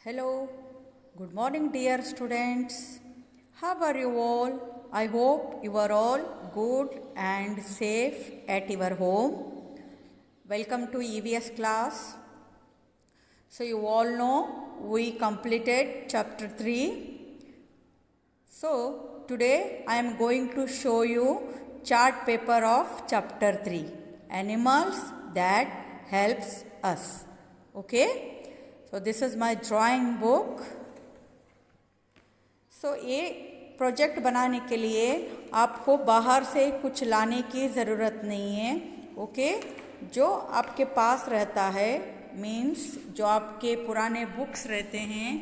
Hello, good morning, dear students. How are you all? I hope you are all good and safe at your home. Welcome to EVS class. So, you all know we completed chapter 3. So, today I am going to show you chart paper of chapter 3, animals that helps us. Okay? So this is my drawing book. So ये project बनाने के लिए आपको बाहर से कुछ लाने की ज़रूरत नहीं है. ओके, जो आपके पास रहता है मीन्स जो आपके पुराने बुक्स रहते हैं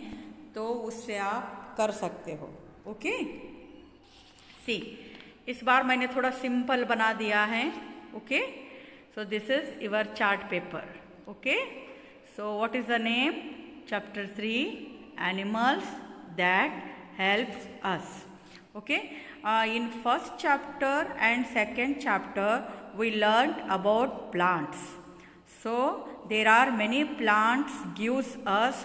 तो उससे आप कर सकते हो. ओके, सी इस बार मैंने थोड़ा सिंपल बना दिया है. Okay, so this is your chart paper. Okay, so what is the name? Chapter 3, animals that helps us. Okay, in first chapter and second chapter we learned about plants. So there are many plants gives us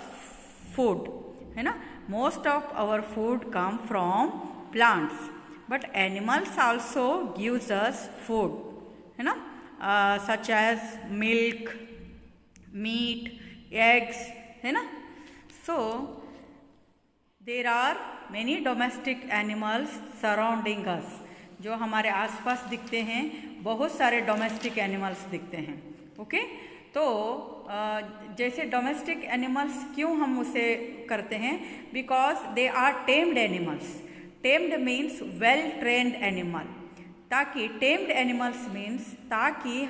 food, है ना. Most of our food come from plants, but animals also gives us food, है ना, such as milk, meat, eggs, है ना. So there are many domestic animals surrounding us. जो हमारे आसपास दिखते हैं बहुत सारे डोमेस्टिक एनिमल्स दिखते हैं. ओके, तो जैसे डोमेस्टिक एनिमल्स क्यों हम उसे करते हैं? Because they are tamed animals. Tamed means well trained animal. ताकि टेम्ड एनिमल्स मीन्स ताकि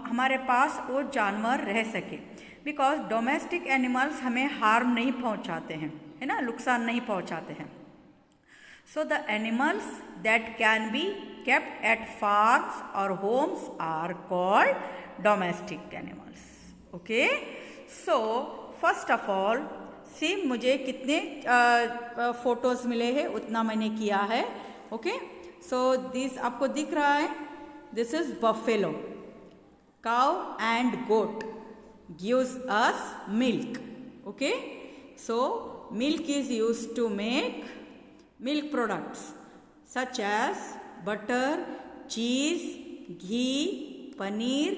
हमारे पास वो जानवर रह सके. बिकॉज डोमेस्टिक एनिमल्स हमें हार्म नहीं पहुंचाते हैं, है ना, नुकसान नहीं पहुंचाते हैं. So the animals that can be kept at farms और homes are called domestic animals. Okay, so first of all see मुझे कितने फोटोज मिले हैं उतना मैंने किया है. ओके, सो दिस आपको दिख रहा है. This is buffalo. Cow and goat gives us milk. Okay, so milk is used to make milk products such as butter, cheese, ghee, paneer,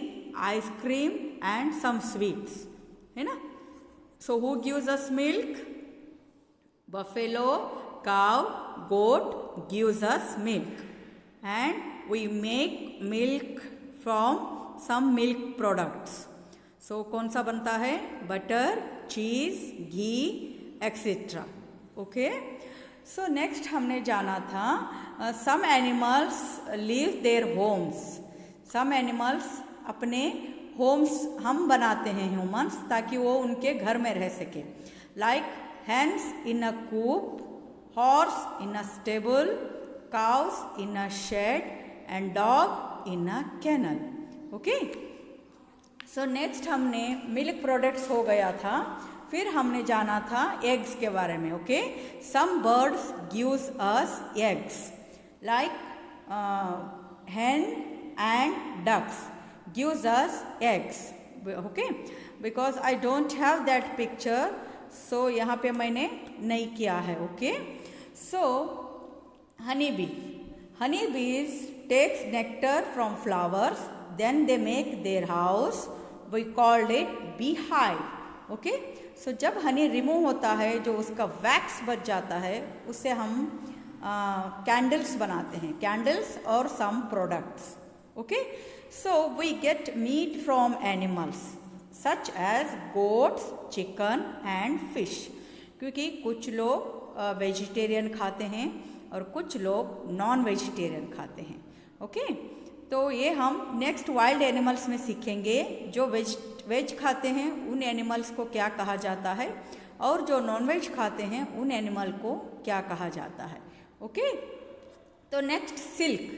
ice cream and some sweets, है ना. So who gives us milk? Buffalo, cow, goat gives us milk and we make milk from some milk products. So कौन सा बनता है? Butter, cheese, ghee etcetera. Okay, so next हमने जाना था some animals live their homes. Some animals अपने homes हम बनाते हैं ह्यूमंस ताकि वो उनके घर में रह सके. Like hens in a coop, horse in a stable, cows in a shed and dog in a kennel. Okay, so next हमने मिल्क प्रोडक्ट्स हो गया था. फिर हमने जाना था एग्स के बारे में. Okay, some birds gives us eggs like hen and ducks gives us eggs. Okay, because I don't have that picture so यहाँ पे मैंने नहीं किया है. Okay, so honey bees takes nectar from flowers. Then they make their house. We called it beehive. Okay, so जब Honey remove होता है जो उसका वैक्स बच जाता है उससे हम कैंडल्स बनाते हैं. कैंडल्स और some products. Okay, so we get meat from animals such as goats, chicken and fish. क्योंकि कुछ लोग वेजिटेरियन खाते हैं और कुछ लोग नॉन वेजिटेरियन खाते हैं. ओके, तो ये हम नेक्स्ट वाइल्ड एनिमल्स में सीखेंगे. जो वेज खाते हैं उन एनिमल्स को क्या कहा जाता है और जो नॉन वेज खाते हैं उन एनिमल को क्या कहा जाता है. ओके, तो नेक्स्ट सिल्क.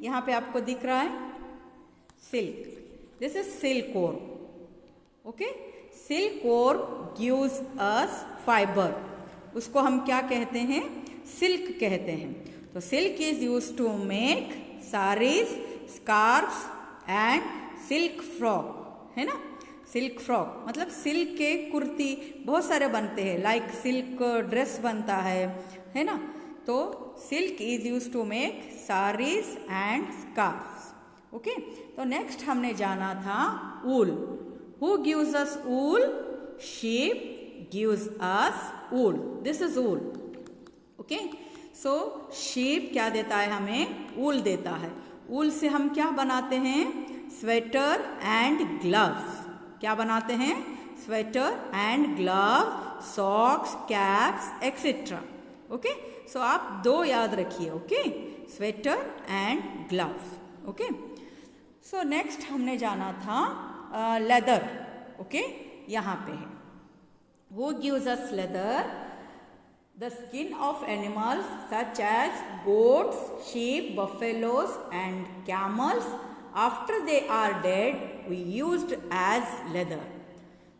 यहाँ पे आपको दिख रहा है silk. This is silk ore. Okay, silk ore gives us fibre. उसको हम क्या कहते हैं? सिल्क कहते हैं. तो silk is used to make saris, scarfs and silk frock, है ना. सिल्क फ्रॉक मतलब सिल्क के कुर्ती बहुत सारे बनते हैं, लाइक सिल्क ड्रेस बनता है ना। तो silk is use to make saris and scarfs. Okay, तो नेक्स्ट हमने जाना था wool. Who gives us wool? Sheep gives us wool. This is wool. Okay, so sheep क्या देता है हमें? ऊल देता है। ऊल से हम क्या बनाते हैं? Sweater and gloves. क्या बनाते हैं? Sweater and glove, socks, caps etcetera. Okay, so आप दो याद रखिए। Okay, sweater and gloves. Okay, so next हमने जाना था लेदर। ओके, यहाँ पे है Who gives us leather? The skin of animals such as goats, sheep, buffaloes and camels. After they are dead, we used as leather.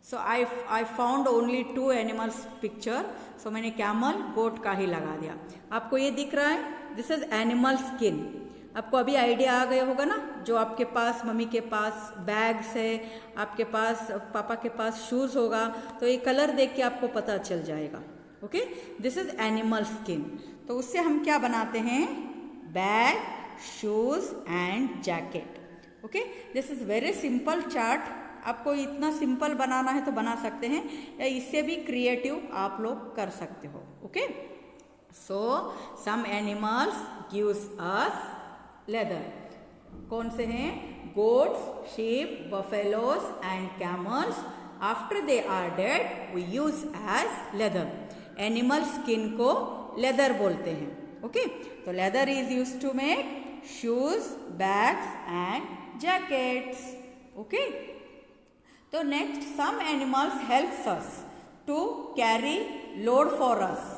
So I found only 2 animals picture. So मैंने camel, goat का ही लगा दिया। आपको ये दिख रहा है? This is animal skin. आपको अभी आइडिया आ गया होगा ना, जो आपके पास मम्मी के पास बैग्स है, आपके पास पापा के पास शूज़ होगा, तो ये कलर देख के आपको पता चल जाएगा। Okay, this is animal skin. तो उससे हम क्या बनाते हैं? Bag, shoes and jacket. Okay, this is very simple chart. आपको इतना सिंपल बनाना है तो बना सकते हैं, या इससे भी क्रिएटिव आप लोग कर सकते हो। Okay, so some animals gives us leather. कौन से हैं? Goats, sheep, buffaloes and camels. After they are dead we use as leather. Animal skin को लेदर बोलते हैं। ओके, तो leather is use to make shoes, bags and jackets. Okay, तो next some animals helps us to carry load for us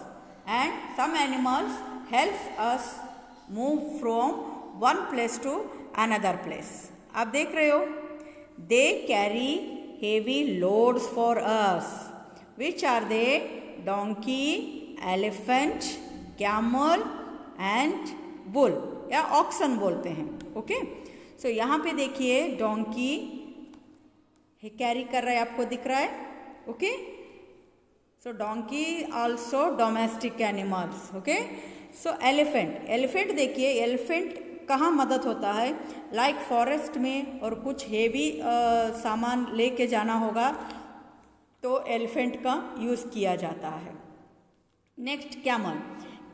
and some animals helps us move from one place to another place. आप देख रहे हो, they carry heavy loads for us. Which are they? Donkey, elephant, camel and bull या oxen बोलते हैं। Okay, सो यहाँ पे देखिए डोंकी कैरी कर रहा है, आपको दिख रहा है। Okay, so donkey also domestic animals. Okay, so elephant देखिए, एलिफेंट कहाँ मदद होता है? लाइक फॉरेस्ट में और कुछ हेवी सामान लेके जाना होगा तो एलिफेंट का यूज़ किया जाता है। नेक्स्ट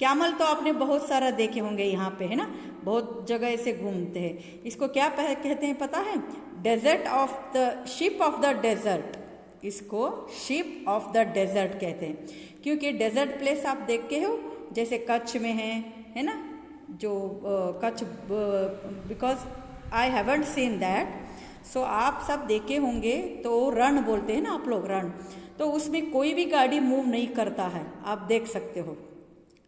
कैमल तो आपने बहुत सारा देखे होंगे यहाँ पे, है ना, बहुत जगह ऐसे घूमते हैं। इसको क्या कहते हैं पता है? Desert of the ship of the desert. इसको शिप ऑफ द डेजर्ट कहते हैं, क्योंकि डेजर्ट प्लेस आप देखे हो, जैसे कच्छ में है ना, जो Kutch, because I haven't seen that, so आप सब देखे होंगे। तो रण बोलते हैं ना आप लोग, रण, तो उसमें कोई भी गाड़ी मूव नहीं करता है, आप देख सकते हो।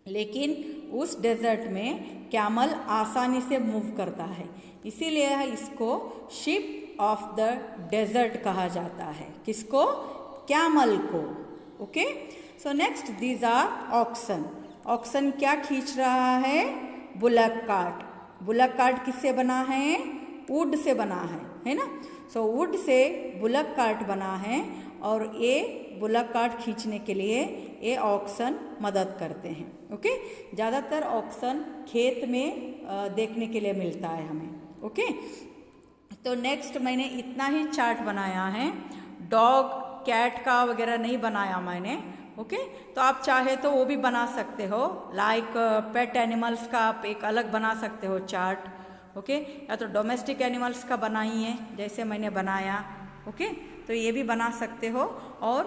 लेकिन उस डेजर्ट में कैमल आसानी से मूव करता है, इसीलिए इसको शिप ऑफ द डेजर्ट कहा जाता है। किसको? कैमल को। Okay, so next these are oxen. Oxen क्या खींच रहा है? Bullock cart. बुलक कार्ट किससे बना है? वुड से बना है ना। So would say bullock cart बना है, और ये बुलक कार्ट खींचने के लिए ये ऑक्सन मदद करते हैं। ओके, ज़्यादातर ऑक्सन खेत में देखने के लिए मिलता है हमें। ओके, तो नेक्स्ट मैंने इतना ही चार्ट बनाया है, डॉग कैट का वगैरह नहीं बनाया मैंने। ओके, तो आप चाहे तो वो भी बना सकते हो, लाइक पेट एनिमल्स का आप एक अलग बना सकते हो चार्ट। ओके, या तो डोमेस्टिक एनिमल्स का बनाइए जैसे मैंने बनाया। ओके, तो ये भी बना सकते हो, और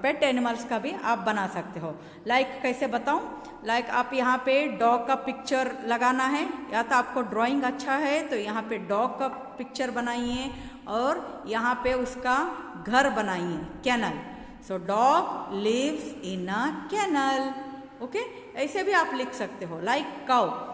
पेट एनिमल्स का भी आप बना सकते हो। लाइक कैसे बताऊं? लाइक आप यहाँ पे डॉग का पिक्चर लगाना है, या तो आपको ड्राइंग अच्छा है तो यहाँ पे डॉग का पिक्चर बनाइए, और यहाँ पे उसका घर बनाइए, kennel. So dog lives in a kennel. Okay, ऐसे भी आप लिख सकते हो। लाइक काउ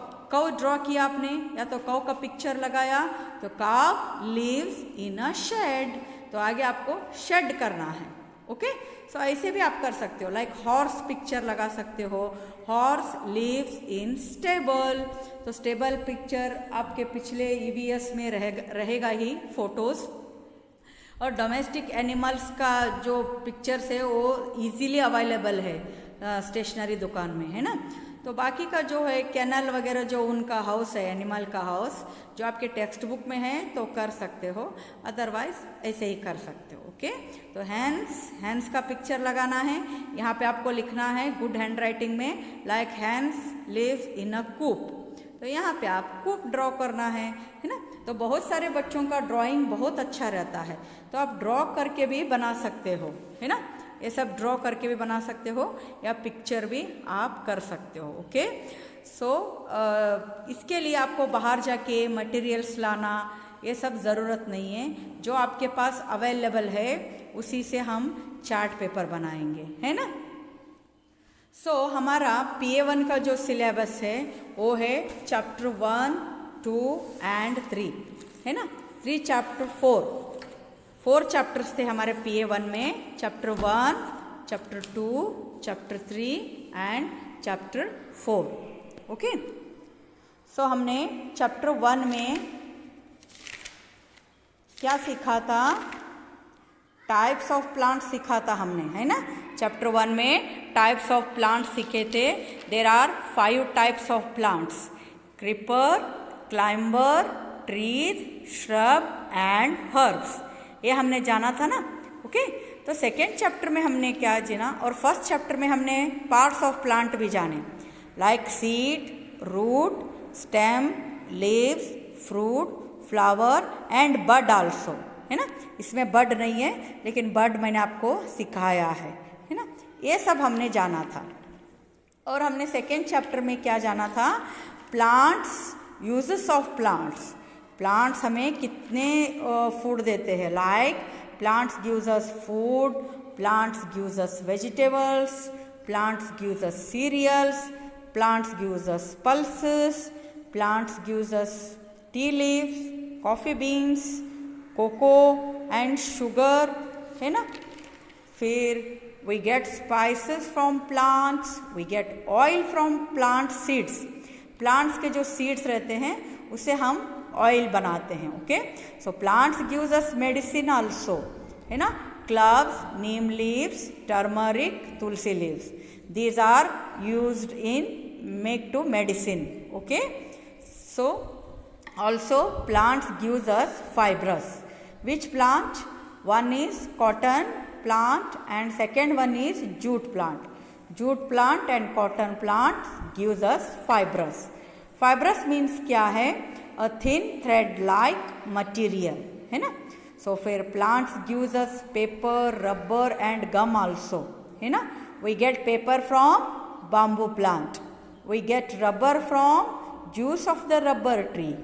ड्रॉ किया आपने, या तो काउ का पिक्चर लगाया, तो cow lives in a shed, तो आगे आपको शेड करना है। ओके, सो ऐसे भी आप कर सकते हो। लाइक हॉर्स पिक्चर लगा सकते हो, हॉर्स लिव्स इन स्टेबल, तो स्टेबल पिक्चर आपके पिछले EVS में रहेगा ही फोटोज। और डोमेस्टिक एनिमल्स का जो पिक्चर्स है वो इजीली अवेलेबल है स्टेशनरी दुकान में, है ना। तो बाकी का जो है कैनल वगैरह जो उनका हाउस है, एनिमल का हाउस, जो आपके टेक्स्ट बुक में है तो कर सकते हो, अदरवाइज ऐसे ही कर सकते हो। ओके, तो हैंड्स का पिक्चर लगाना है। यहाँ पे आपको लिखना है गुड हैंड राइटिंग में, like hands lives in a कूप। तो यहाँ पे आप कूप ड्रॉ करना है ना। तो बहुत सारे बच्चों का ड्राइंग बहुत अच्छा रहता है, तो आप ड्रॉ करके भी बना सकते हो, है ना। ये सब ड्रॉ करके भी बना सकते हो या पिक्चर भी आप कर सकते हो। ओके, सो इसके लिए आपको बाहर जाके मटेरियल्स लाना ये सब ज़रूरत नहीं है। जो आपके पास अवेलेबल है उसी से हम चार्ट पेपर बनाएंगे, है ना। सो हमारा PA1 का जो सिलेबस है वो है चैप्टर 1, 2 एंड 3, है ना। 3 चैप्टर 4 चैप्टर्स थे हमारे PA1 में, chapter 1, chapter 2, chapter 3 and chapter 4। Okay, so हमने चैप्टर 1 में क्या सीखा था? टाइप्स ऑफ प्लांट्स सीखा था हमने, है ना। चैप्टर 1 में टाइप्स ऑफ प्लांट्स सीखे थे। There are 5 types of plants, creeper, climber, trees, shrub and herbs. ये हमने जाना था ना। ओके, तो सेकेंड चैप्टर में हमने क्या जाना, और फर्स्ट चैप्टर में हमने पार्ट्स ऑफ प्लांट भी जाने, like seed, root, stem, leaves, fruit, flower and bud also, है ना। इसमें बड नहीं है लेकिन बड मैंने आपको सिखाया है ना। ये सब हमने जाना था। और हमने सेकेंड चैप्टर में क्या जाना था? Plants, uses of plants. Plants हमें कितने फूड देते हैं, like plants gives us food, plants gives us vegetables, plants gives us cereals, plants gives us pulses, plants gives us tea leaves, coffee beans, cocoa and sugar, है ना। फिर we get spices from plants, we get oil from plant seeds. Plants के जो seeds रहते हैं उसे हम oil बनाते हैं। Okay, so plants gives us medicine also, है ना। Cloves, neem leaves, turmeric, tulsi leaves, these are used in make to medicine. Okay, so also plants gives us fibrous. Which plant? One is cotton plant and second one is jute plant. Jute plant and cotton plant gives us fibrous. Fibrous means क्या है? A thin thread like material, है ना। So फिर plants gives us paper, rubber and gum also, है ना। We get paper from bamboo plant. We get rubber from juice of the rubber tree.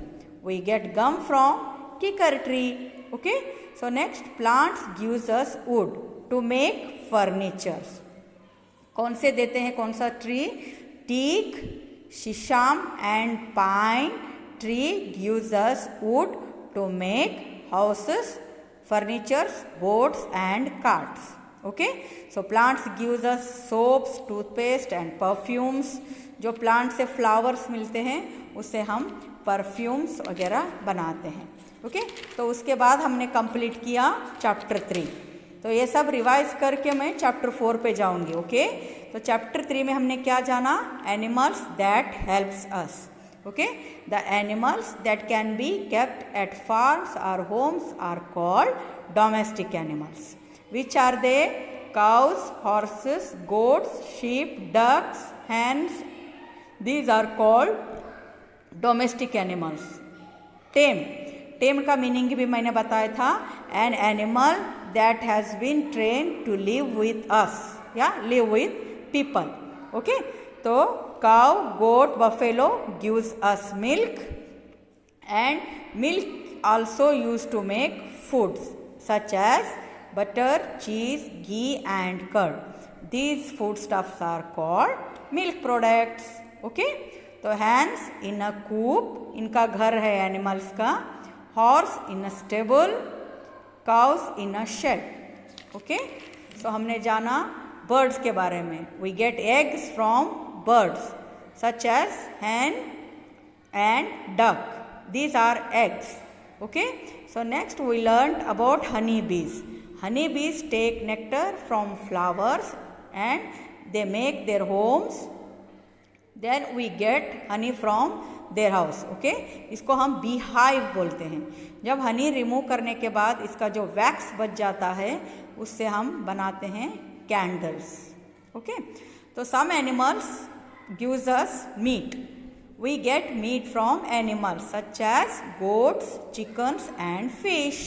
We get gum from kikar tree. Okay, so next plants gives us wood to make furnitures. कौन से देते हैं, कौन सा tree? teak, shisham and pine tree gives us wood to make houses, furnitures, boats and carts. Okay, so plants gives us soaps, toothpaste and perfumes. जो plant से flowers मिलते हैं उससे हम परफ्यूम्स वगैरह बनाते हैं। ओके, तो उसके बाद हमने कंप्लीट किया चैप्टर 3। तो ये सब रिवाइज करके मैं चैप्टर 4 पे जाऊंगी। ओके, तो चैप्टर 3 में हमने क्या जाना? Animals that helps us. Okay, the animals that can be kept at farms और homes are called domestic animals. Which are they? cows, horses, goats, sheep, ducks, hens. These are called domestic animals. Tame का meaning भी मैंने बताया था, an animal that has been train to live with us या live with people. Okay, तो cow, goat, buffalo gives us milk and milk also use to make foods such as butter, cheese, ghee and curd. These food stuffs are called milk products. Okay, तो hens in a coop, इनका घर है animals का। Horse in a stable, cows in a shed. Okay, so हमने जाना birds के बारे में। We get eggs from birds such as hen and duck. These are eggs. Okay, so next we learned about honey bees. Honey bees take nectar from flowers and they make their homes. Then we get honey from their house. Okay, इसको हम bee hive बोलते हैं. जब Honey remove करने के बाद इसका जो वैक्स बच जाता है उससे हम बनाते हैं कैंडल्स. ओके, तो some animals gives us meat. We get meat from animals such as goats, chickens and fish.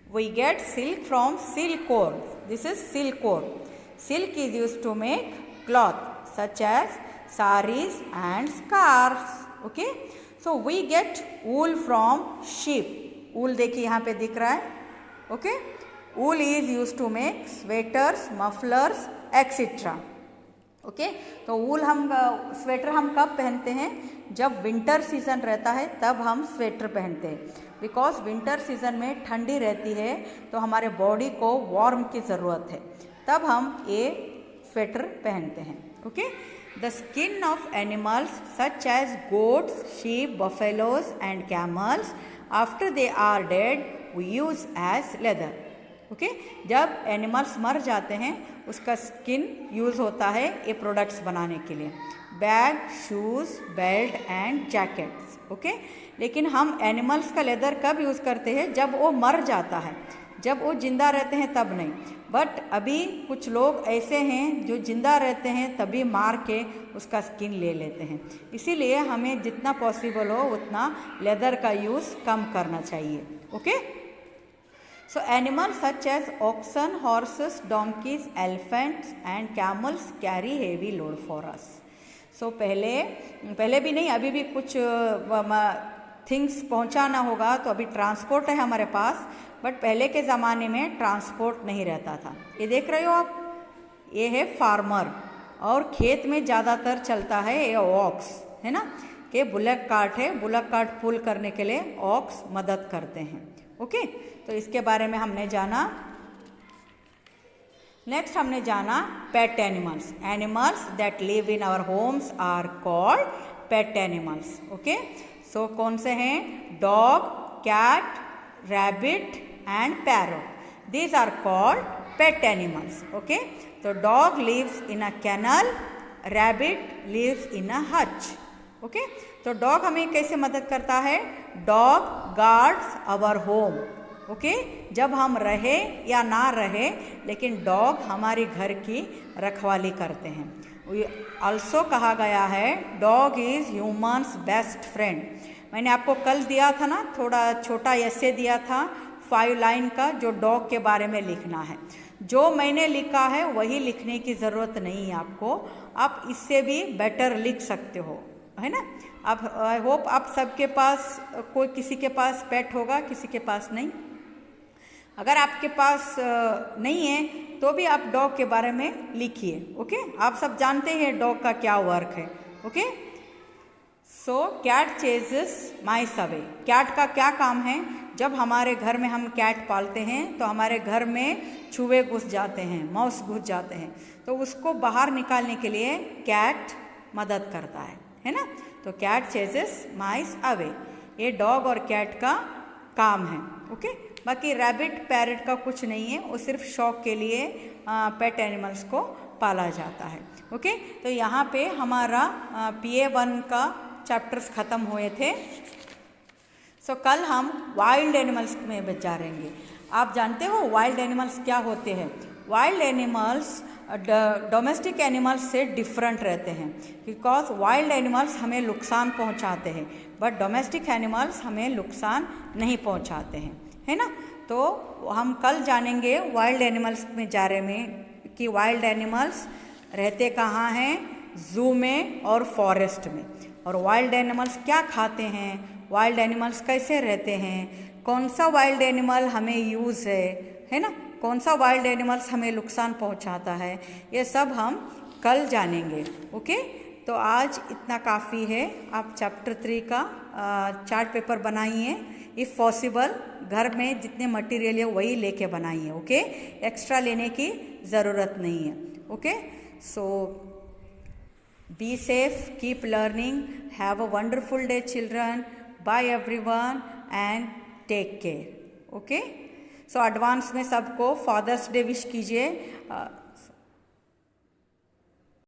We get silk from silkworm. This is silkworm. Silk is used to make cloth such as saris and scarves. Okay. So we get wool from sheep. Wool देखिए यहाँ पे दिख रहा है. Okay. Wool is used to make sweaters, mufflers, etc. Okay, तो वूल हम sweater हम कब पहनते हैं? जब विंटर सीज़न रहता है तब हम स्वेटर पहनते हैं. बिकॉज विंटर सीज़न में ठंडी रहती है तो हमारे बॉडी को वार्म की ज़रूरत है, तब हम ये स्वेटर पहनते हैं. Okay, the skin of animals such as goats, sheep, buffaloes and camels after they are dead we use as leather. Okay, जब एनिमल्स मर जाते हैं उसका स्किन यूज़ होता है ये प्रोडक्ट्स बनाने के लिए, bag, shoes, belt and jackets. Okay, लेकिन हम एनिमल्स का लेदर कब यूज़ करते हैं? जब वो मर जाता है. जब वो जिंदा रहते हैं तब नहीं. बट अभी कुछ लोग ऐसे हैं जो जिंदा रहते हैं तभी मार के उसका स्किन ले लेते हैं. इसीलिए हमें जितना पॉसिबल हो उतना लेदर का यूज़ कम करना चाहिए. Okay, so animals such as oxen, horses, donkeys, elephants and camels carry heavy load for us. so पहले भी नहीं, अभी भी कुछ थिंग्स पहुंचाना होगा तो अभी ट्रांसपोर्ट है हमारे पास, बट पहले के ज़माने में ट्रांसपोर्ट नहीं रहता था. ये देख रहे हो आप, ये है फार्मर और खेत में ज़्यादातर चलता है ये ऑक्स, है ना, कि बुलक कार्ट है, बुलक कार्ट पुल करने के लिए ऑक्स मदद करते हैं. ओके, तो इसके बारे में हमने जाना. नेक्स्ट हमने जाना pet animals. Animals that live in our homes are called pet animals. Okay, so कौन से हैं? Dog, cat, rabbit and parrot. These are called pet animals. Okay, तो dog lives in a kennel, rabbit lives in a hutch. Okay, तो dog हमें कैसे मदद करता है? Dog guards our home. Okay, जब हम रहे या ना रहे लेकिन डॉग हमारे घर की रखवाली करते हैं. ऑल्सो कहा गया है dog is humans best friend. मैंने आपको कल दिया था ना, थोड़ा छोटा ऐसे दिया था 5 लाइन का, जो डॉग के बारे में लिखना है. जो मैंने लिखा है वही लिखने की ज़रूरत नहीं है आपको, आप इससे भी बेटर लिख सकते हो, है ना. आप आई होप आप सबके पास कोई किसी के पास पेट होगा, किसी के पास नहीं. अगर आपके पास नहीं है तो भी आप डॉग के बारे में लिखिए. ओके, आप सब जानते हैं डॉग का क्या वर्क है. ओके, सो कैट चेजेस माइस अवे. कैट का क्या काम है? जब हमारे घर में हम कैट पालते हैं तो हमारे घर में चूहे घुस जाते हैं, माउस घुस जाते हैं, तो उसको बाहर निकालने के लिए कैट मदद करता है ना. तो कैट चेजेस माइस अवे, ये डॉग और कैट का काम है. ओके, बाकी रैबिट, पैरट का कुछ नहीं है, वो सिर्फ शौक के लिए पेट एनिमल्स को पाला जाता है. ओके, तो यहाँ पे हमारा PA1 का चैप्टर्स ख़त्म हुए थे. सो कल हम वाइल्ड एनिमल्स में जा रहेंगे. आप जानते हो वाइल्ड एनिमल्स क्या होते हैं? वाइल्ड एनिमल्स डोमेस्टिक एनिमल्स से डिफरेंट रहते हैं, बिकॉज वाइल्ड एनिमल्स हमें नुकसान पहुंचाते हैं बट डोमेस्टिक एनिमल्स हमें नुकसान नहीं पहुंचाते हैं, है ना. तो हम कल जानेंगे वाइल्ड एनिमल्स में जा रहे में कि वाइल्ड एनिमल्स रहते कहाँ हैं, जू में और फॉरेस्ट में, और वाइल्ड एनिमल्स क्या खाते हैं, वाइल्ड एनिमल्स कैसे रहते हैं, कौन सा वाइल्ड एनिमल हमें यूज़ है ना, कौन सा वाइल्ड एनिमल्स हमें नुकसान पहुंचाता है, ये सब हम कल जानेंगे. ओके, तो आज इतना काफ़ी है. आप चैप्टर 3 का चार्ट पेपर बनाइए. इफ़ पॉसिबल घर में जितने मटेरियल है वही लेके बनाइए. ओके, एक्स्ट्रा लेने की ज़रूरत नहीं है. Okay, so be safe, keep learning, have a wonderful day children. Bye everyone and take care. Okay, so advance में सबको फादर्स डे विश कीजिए।